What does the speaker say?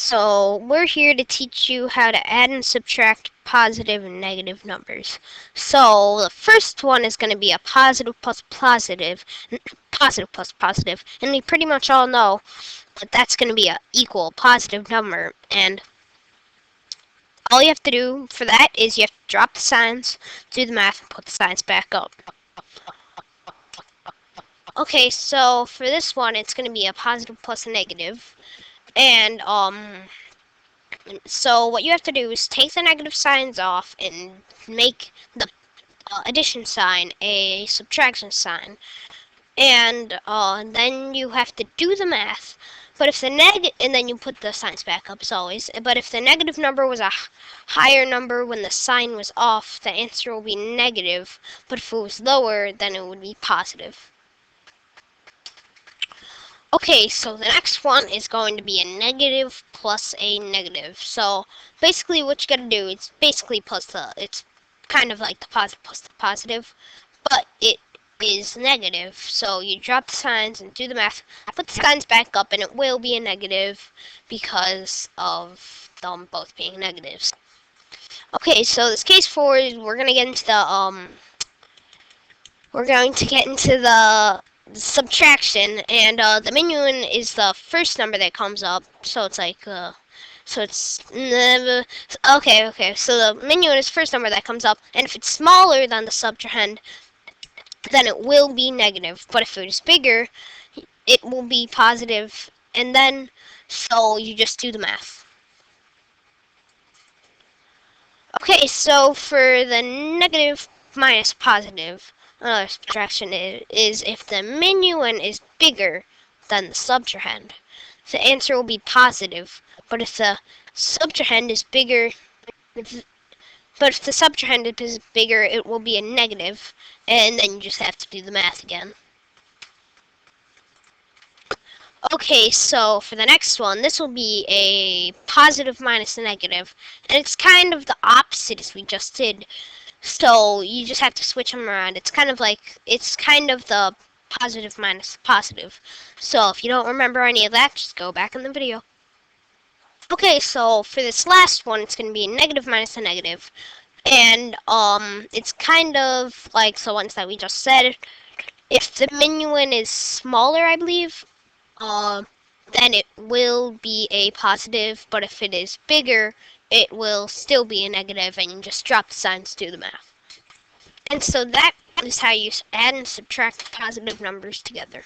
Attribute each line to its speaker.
Speaker 1: so we're here to teach you how to add and subtract positive and negative numbers. So the first one is going to be a positive plus positive, positive plus positive, and we pretty much all know that that's going to be a equal positive number. And all you have to do for that is you have to drop the signs, do the math, and put the signs back up. Okay, so for this one, it's going to be a positive plus a negative, and so what you have to do is take the negative signs off and make the addition sign a subtraction sign, and then you have to do the math. But if the and then you put the signs back up as always. But if the negative number was a higher number when the sign was off, the answer will be negative. But if it was lower, then it would be positive. Okay, so the next one is going to be a negative plus a negative. So basically what you gotta do is basically it's kind of like the positive plus the positive, but it is negative. So you drop the signs and do the math, put the signs back up, and it will be a negative because of them both being negatives. Okay, so this case 4 is we're going to get into the subtraction, and the minuend is the first number that comes up. So it's like so it's okay. So the minuend is the first number that comes up, and if it's smaller than the subtrahend, then it will be negative. But if it is bigger, it will be positive. And then so you just do the math. Okay, so for the negative minus positive, another subtraction is if the minuend is bigger than the subtrahend, the answer will be positive. But if the subtrahend is bigger, but if the subtrahend is bigger, it will be a negative, and then you just have to do the math again. Okay, so for the next one, this will be a positive minus a negative, and it's kind of the opposite as we just did. So you just have to switch them around. It's kind of the positive minus positive. So if you don't remember any of that, just go back in the video. Okay, so for this last one, it's going to be a negative minus a negative, and it's kind of like the ones that we just said. If the minuend is smaller, I believe, then it will be a positive, but if it is bigger, it will still be a negative, and you just drop the signs to do the math. And so that is how you add and subtract positive numbers together.